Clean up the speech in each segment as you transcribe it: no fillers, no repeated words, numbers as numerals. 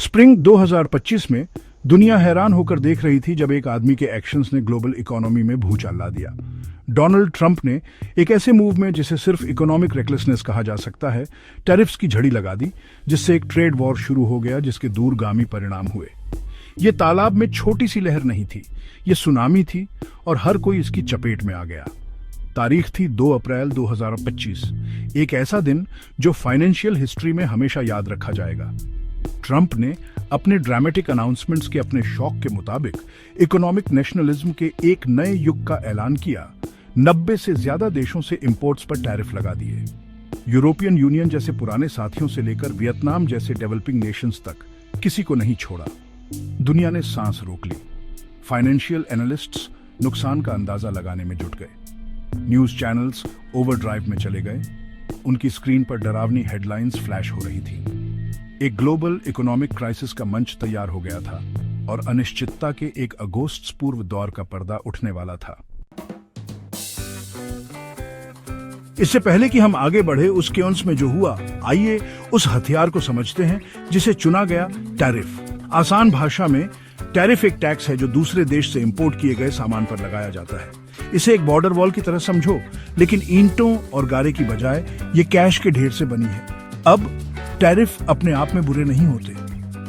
Spring 2025 में दुनिया हैरान होकर देख रही थी जब एक आदमी के एक्शंस ने ग्लोबल इकोनॉमी में भूचाल ला दिया। डोनाल्ड ट्रंप ने एक ऐसे मूव में जिसे सिर्फ इकोनॉमिक रेकलेसनेस कहा जा सकता है, टैरिफ्स की झड़ी लगा दी, जिससे एक ट्रेड वॉर शुरू हो गया जिसके दूरगामी परिणाम हुए। ये तालाब में छोटी सी लहर नहीं थी, ये सुनामी थी और हर कोई इसकी चपेट में आ गया। तारीख थी 2 अप्रैल 2025, एक ऐसा दिन जो फाइनेंशियल हिस्ट्री में हमेशा याद रखा जाएगा। ट्रंप ने अपने ड्रामेटिक अनाउंसमेंट्स के अपने शौक के मुताबिक इकोनॉमिक नेशनलिज्म के एक नए युग का ऐलान किया। 90 से ज्यादा देशों से इंपोर्ट्स पर टैरिफ लगा दिए। यूरोपियन यूनियन जैसे पुराने साथियों से लेकर वियतनाम जैसे डेवलपिंग नेशंस तक किसी को नहीं छोड़ा। दुनिया ने सांस रोक ली। फाइनेंशियल एनालिस्ट्स नुकसान का अंदाजा लगाने में जुट गए। न्यूज चैनल्स ओवरड्राइव में चले गए। उनकी स्क्रीन पर डरावनी हेडलाइंस फ्लैश हो रही थी। एक ग्लोबल इकोनॉमिक क्राइसिस का मंच तैयार हो गया था और अनिश्चितता के एक अगस्त पूर्व दौर का पर्दा उठने वाला था। इससे पहले कि हम आगे बढ़े उस केओस में जो हुआ, आइए उस हथियार को समझते हैं जिसे चुना गया, टैरिफ। आसान भाषा में टैरिफ एक टैक्स है जो दूसरे देश से इंपोर्ट किए गए सामान पर लगाया जाता है। इसे एक बॉर्डर वॉल की तरह समझो, लेकिन ईंटों और गारे की बजाय ये कैश के ढेर से बनी है। अब टैरिफ अपने आप में बुरे नहीं होते।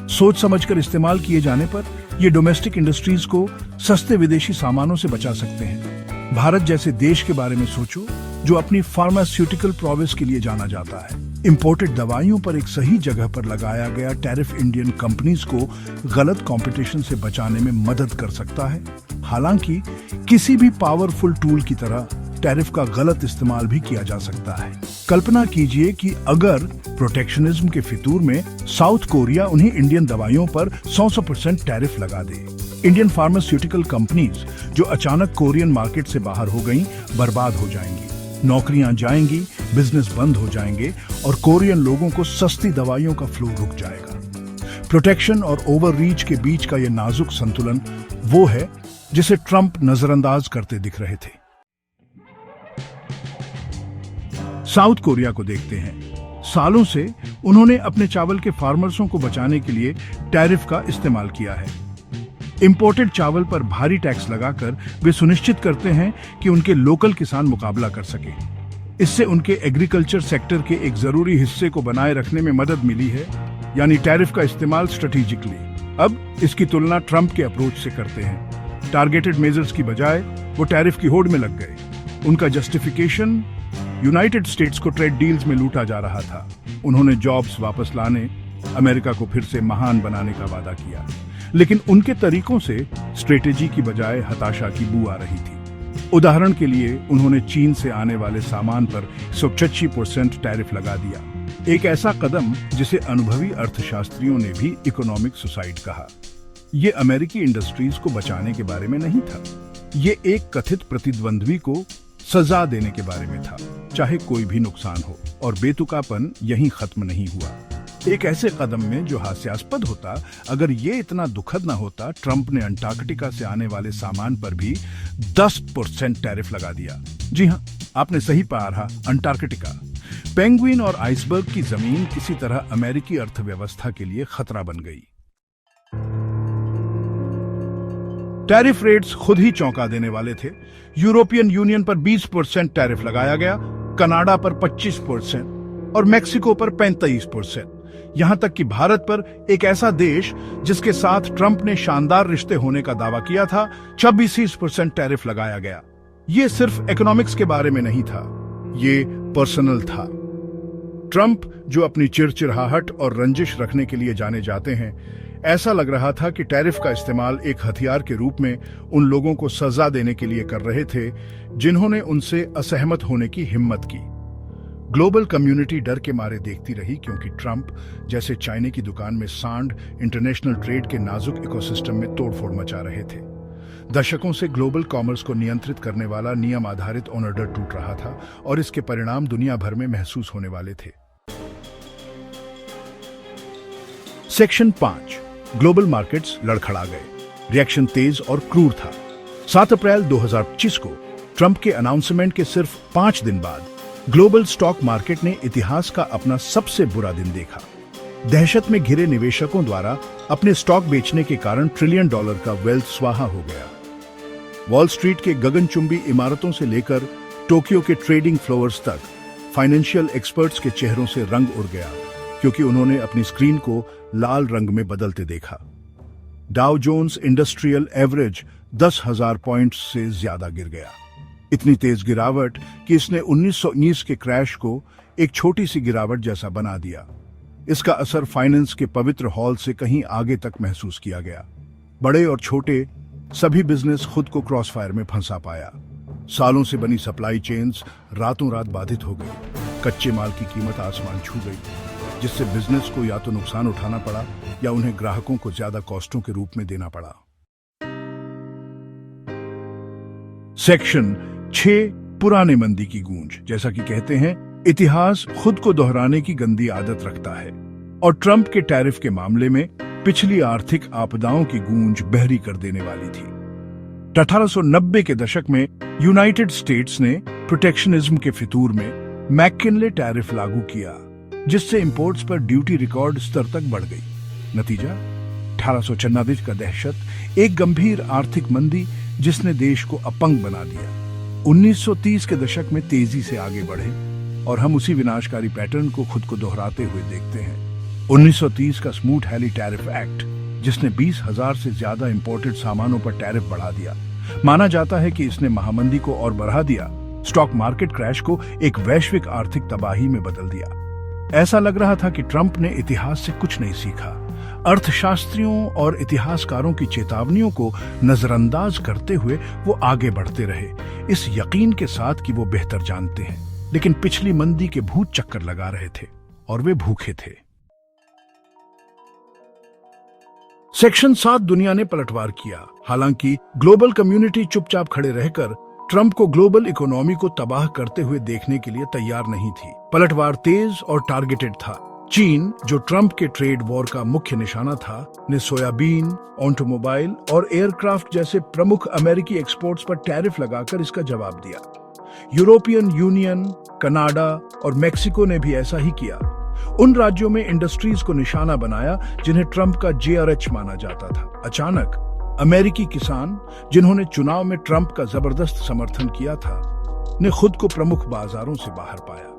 सोच समझकर इस्तेमाल किए जाने पर ये डोमेस्टिक इंडस्ट्रीज को सस्ते विदेशी सामानों से बचा सकते हैं। भारत जैसे देश के बारे में सोचो जो अपनी फार्मास्यूटिकल प्रोविस के लिए जाना जाता है। इंपोर्टेड दवाइयों पर एक सही जगह पर लगाया गया टैरिफ इंडियन कंपनीज को गलत कंपटीशन से बचाने में मदद कर सकता है। हालांकि किसी भी पावरफुल टूल की तरह टैरिफ का गलत इस्तेमाल भी किया जा सकता है। कल्पना कीजिए कि अगर प्रोटेक्शनिज्म के फितूर में साउथ कोरिया उन्हें इंडियन दवाइयों पर 100% टैरिफ लगा दे। इंडियन फार्मास्यूटिकल कंपनीज जो अचानक कोरियन मार्केट से बाहर हो गईं, बर्बाद हो जाएंगी। नौकरियां जाएंगी, बिजनेस बंद हो जाएंगे और कोरियन लोगों को सस्ती दवाइयों का फ्लो रुक जाएगा। प्रोटेक्शन और ओवररीच के बीच का यह नाजुक संतुलन वो है जिसे ट्रंप नजरअंदाज करते दिख रहे थे। साउथ कोरिया को देखते हैं। सालों से उन्होंने अपने चावल के फार्मर्सों को बचाने के लिए टैरिफ का इस्तेमाल किया है। इंपोर्टेड चावल पर भारी टैक्स लगाकर वे सुनिश्चित करते हैं कि उनके लोकल किसान मुकाबला कर सके। इससे उनके एग्रीकल्चर सेक्टर के एक जरूरी हिस्से को बनाए रखने में मदद मिली है, यानी टैरिफ का इस्तेमाल स्ट्रेटेजिकली। अब इसकी तुलना ट्रंप के अप्रोच से करते हैं। टारगेटेड मेजर्स की बजाय वो टैरिफ की होड़ में लग गए। उनका जस्टिफिकेशन यूनाइटेड स्टेट्स को ट्रेड डील्स में लूटा जा रहा था। उन्होंने जॉब्स वापस लाने, अमेरिका को फिर से महान बनाने का वादा किया, लेकिन उनके तरीकों से स्ट्रेटेजी की बजाय हताशा की बू आ रही थी। उदाहरण के लिए उन्होंने चीन से आने वाले सामान पर 186% टैरिफ लगा दिया। एक ऐसा कदम जिसे अनुभवी अर्थशास्त्रियों ने भी इकोनॉमिक सुसाइड कहा। ये अमेरिकी इंडस्ट्रीज को बचाने के बारे में नहीं था, ये एक कथित प्रतिद्वंद्वी को सजा देने के बारे में था, चाहे कोई भी नुकसान हो। और बेतुकापन यहीं खत्म नहीं हुआ। एक ऐसे कदम में जो हास्यास्पद होता अगर ये इतना दुखद न होता, ट्रंप ने अंटार्कटिका से आने वाले सामान पर भी 10% टैरिफ लगा दिया। जी हाँ, आपने सही पढ़ा, अंटार्कटिका। पेंगुइन और आइसबर्ग की जमीन किसी तरह अमेरिकी अर्थव्यवस्था के लिए खतरा बन गई। टैरिफ रेट्स खुद ही चौंका देने वाले थे। यूरोपियन यूनियन पर 20% टैरिफ लगाया गया, कनाडा पर 25% और मेक्सिको पर 35%। यहां तक कि भारत पर, एक ऐसा देश जिसके साथ ट्रंप ने शानदार रिश्ते होने का दावा किया था, 26% टैरिफ लगाया गया। यह सिर्फ इकोनॉमिक्स के बारे में नहीं था, ये पर्सनल था। ट्रंप, जो अपनी चिड़चिड़ाहट और रंजिश रखने के लिए जाने जाते हैं, ऐसा लग रहा था कि टैरिफ का इस्तेमाल एक हथियार के रूप में उन लोगों को सजा देने के लिए कर रहे थे जिन्होंने उनसे असहमत होने की हिम्मत की। ग्लोबल कम्युनिटी डर के मारे देखती रही, क्योंकि ट्रंप जैसे चाइने की दुकान में सांड इंटरनेशनल ट्रेड के नाजुक इकोसिस्टम में तोड़फोड़ मचा रहे थे। दशकों से ग्लोबल कॉमर्स को नियंत्रित करने वाला नियम आधारित ऑर्डर टूट रहा था और इसके परिणाम दुनिया भर में महसूस होने वाले थे। सेक्शन 5, ग्लोबल मार्केट्स लड़खड़ा गए। रिएक्शन तेज और क्रूर था। 7 अप्रैल 2025 को ट्रंप के अनाउंसमेंट के सिर्फ 5 दिन बाद ग्लोबल स्टॉक मार्केट ने इतिहास का अपना सबसे बुरा दिन देखा। दहशत में घिरे निवेशकों द्वारा अपने स्टॉक बेचने के कारण ट्रिलियन डॉलर का वेल्थ स्वाहा हो गया। वॉल स्ट्रीट के गगनचुंबी इमारतों से लेकर टोक्यो के ट्रेडिंग फ्लोर्स तक फाइनेंशियल एक्सपर्ट्स के चेहरों से रंग उड़ गया, क्योंकि उन्होंने अपनी स्क्रीन को लाल रंग में बदलते देखा। Dow Jones industrial average 10,000 points से ज्यादा गिर गया। इतनी तेज गिरावट कि इसने 1919 के क्रैश को एक छोटी सी गिरावट जैसा बना दिया। इसका असर फाइनेंस के पवित्र हॉल से कहीं आगे तक महसूस किया गया। बड़े और छोटे सभी बिजनेस खुद को क्रॉसफायर में फंसा पाया। सालों से बनी सप्लाई चेन्स रातों रात बाधित हो गई। कच्चे माल की कीमत आसमान छू गई, जिससे बिजनेस को या तो नुकसान उठाना पड़ा या उन्हें ग्राहकों को ज्यादा कॉस्टों के रूप में देना पड़ा। सेक्शन 6 पुराने मंदी की गूंज। जैसा कि कहते हैं, इतिहास खुद को दोहराने की गंदी आदत रखता है, और ट्रंप के टैरिफ के मामले में पिछली आर्थिक आपदाओं की गूंज बहरी कर देने वाली थी। 1890 के दशक में यूनाइटेड स्टेट्स ने प्रोटेक्शनिज्म के फितूर में मैककिनले टैरिफ लागू किया, जिससे इंपोर्ट्स पर ड्यूटी रिकॉर्ड स्तर तक बढ़ गई। नतीजा 1844 का दहशत, एक गंभीर आर्थिक मंदी जिसने देश को अपंग बना दिया। 1930 के दशक में तेजी से आगे बढ़े और हम उसी विनाशकारी पैटर्न को खुद को दोहराते हुए देखते हैं। 1930 का स्मूथ-हैली टैरिफ एक्ट, जिसने 20,000 से ज्यादा इंपोर्टेड सामानों पर टैरिफ बढ़ा दिया। माना जाता है कि इसने महामंदी को और बढ़ा दिया, स्टॉक मार्केट क्रैश को एक वैश्विक आर्थिक तबाही में बदल दिया। ऐसा लग रहा था कि ट्रंप ने इतिहास से कुछ नहीं सीखा। अर्थशास्त्रियों और इतिहासकारों की चेतावनियों को नजरअंदाज करते हुए वो आगे बढ़ते रहे, इस यकीन के साथ कि वो बेहतर जानते हैं, लेकिन पिछली मंदी के भूत चक्कर लगा रहे थे और वे भूखे थे। सेक्शन 7 दुनिया ने पलटवार किया। हालांकि ग्लोबल कम्युनिटी चुपचाप खड़े रहकर ट्रंप को ग्लोबल इकोनॉमी को तबाह करते हुए देखने के लिए तैयार नहीं थी। पलटवार तेज और टारगेटेड था। चीन, जो ट्रंप के ट्रेड वॉर का मुख्य निशाना था, ने सोयाबीन, ऑटोमोबाइल और एयरक्राफ्ट जैसे प्रमुख अमेरिकी एक्सपोर्ट्स पर टैरिफ लगाकर इसका जवाब दिया। यूरोपियन यूनियन, कनाडा और मेक्सिको ने भी ऐसा ही किया। उन राज्यों में इंडस्ट्रीज को निशाना बनाया जिन्हें ट्रंप का जेआरएच माना जाता था। अचानक अमेरिकी किसान, जिन्होंने चुनाव में ट्रंप का जबरदस्त समर्थन किया था, ने खुद को प्रमुख बाजारों से बाहर पाया।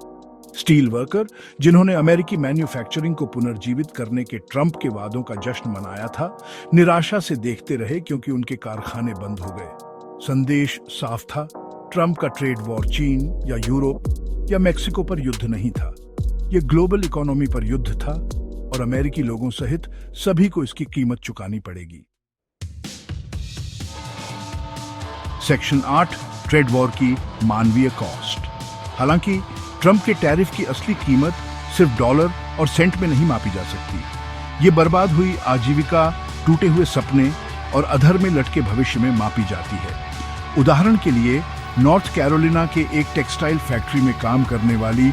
स्टील वर्कर, जिन्होंने अमेरिकी मैन्युफैक्चरिंग को पुनर्जीवित करने के ट्रंप के वादों का जश्न मनाया था, निराशा से देखते रहे क्योंकि उनके कारखाने बंद हो गए। संदेश साफ था, ट्रंप का ट्रेड वॉर चीन या यूरोप या मेक्सिको पर युद्ध नहीं था, यह ग्लोबल इकोनॉमी पर युद्ध था और अमेरिकी लोगों सहित सभी को इसकी कीमत चुकानी पड़ेगी। सेक्शन 8 ट्रेड वॉर की मानवीय कॉस्ट। हालांकि ट्रंप के टैरिफ की असली कीमत सिर्फ डॉलर और सेंट में नहीं मापी जा सकती। ये बर्बाद हुई आजीविका, टूटे हुए सपने और अधर में लटके भविष्य में मापी जाती है। उदाहरण के लिए नॉर्थ कैरोलिना के एक टेक्सटाइल फैक्ट्री में काम करने वाली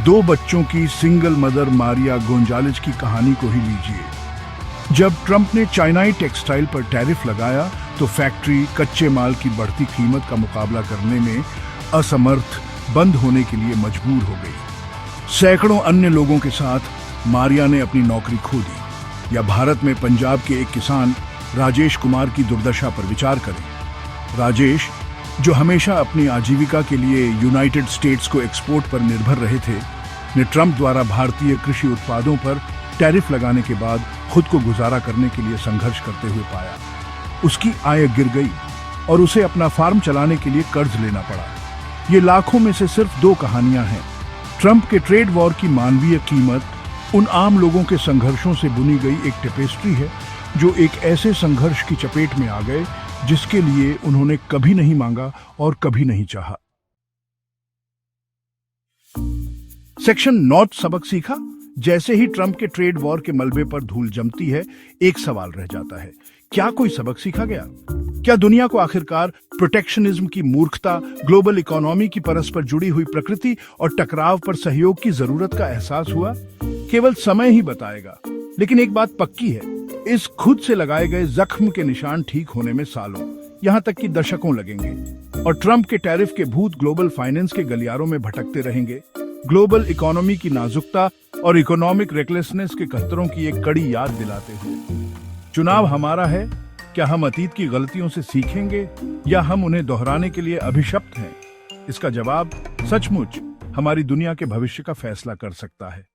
2 बच्चों की सिंगल मदर मारिया गोंजालेज की कहानी को ही लीजिए। जब ट्रंप ने चाइनाई टेक्सटाइल पर टैरिफ लगाया तो फैक्ट्री कच्चे माल की बढ़ती कीमत का मुकाबला करने में असमर्थ बंद होने के लिए मजबूर हो गई। सैकड़ों अन्य लोगों के साथ मारिया ने अपनी नौकरी खो दी। या भारत में पंजाब के एक किसान राजेश कुमार की दुर्दशा पर विचार करें। राजेश, जो हमेशा अपनी आजीविका के लिए यूनाइटेड स्टेट्स को एक्सपोर्ट पर निर्भर रहे थे, ने ट्रंप द्वारा भारतीय कृषि उत्पादों पर टैरिफ लगाने के बाद खुद को गुजारा करने के लिए संघर्ष करते हुए पाया। उसकी आय गिर गई और उसे अपना फार्म चलाने के लिए कर्ज लेना पड़ा। ये लाखों में से सिर्फ 2 कहानियां हैं। ट्रंप के ट्रेड वॉर की मानवीय कीमत उन आम लोगों के संघर्षों से बुनी गई एक टेपेस्ट्री है, जो एक ऐसे संघर्ष की चपेट में आ गए जिसके लिए उन्होंने कभी नहीं मांगा और कभी नहीं चाहा। सेक्शन 9 सबक सीखा। जैसे ही ट्रंप के ट्रेड वॉर के मलबे पर धूल जमती है, एक सवाल रह जाता है, क्या कोई सबक सीखा गया? क्या दुनिया को आखिरकार प्रोटेक्शनिज्म की मूर्खता, ग्लोबल इकोनॉमी की परस्पर जुड़ी हुई प्रकृति और टकराव पर सहयोग की जरूरत का एहसास हुआ? केवल समय ही बताएगा। लेकिन एक बात पक्की है, इस खुद से लगाए गए जख्म के निशान ठीक होने में सालों, यहाँ तक कि दशकों लगेंगे, और ट्रंप के टैरिफ के भूत ग्लोबल फाइनेंस के गलियारों में भटकते रहेंगे। ग्लोबल इकोनॉमी की नाजुकता और इकोनॉमिक रेकलेसनेस के खतरों की एक कड़ी याद दिलाते हैं। चुनाव हमारा है, क्या हम अतीत की गलतियों से सीखेंगे या हम उन्हें दोहराने के लिए अभिशप्त हैं? इसका जवाब सचमुच हमारी दुनिया के भविष्य का फैसला कर सकता है।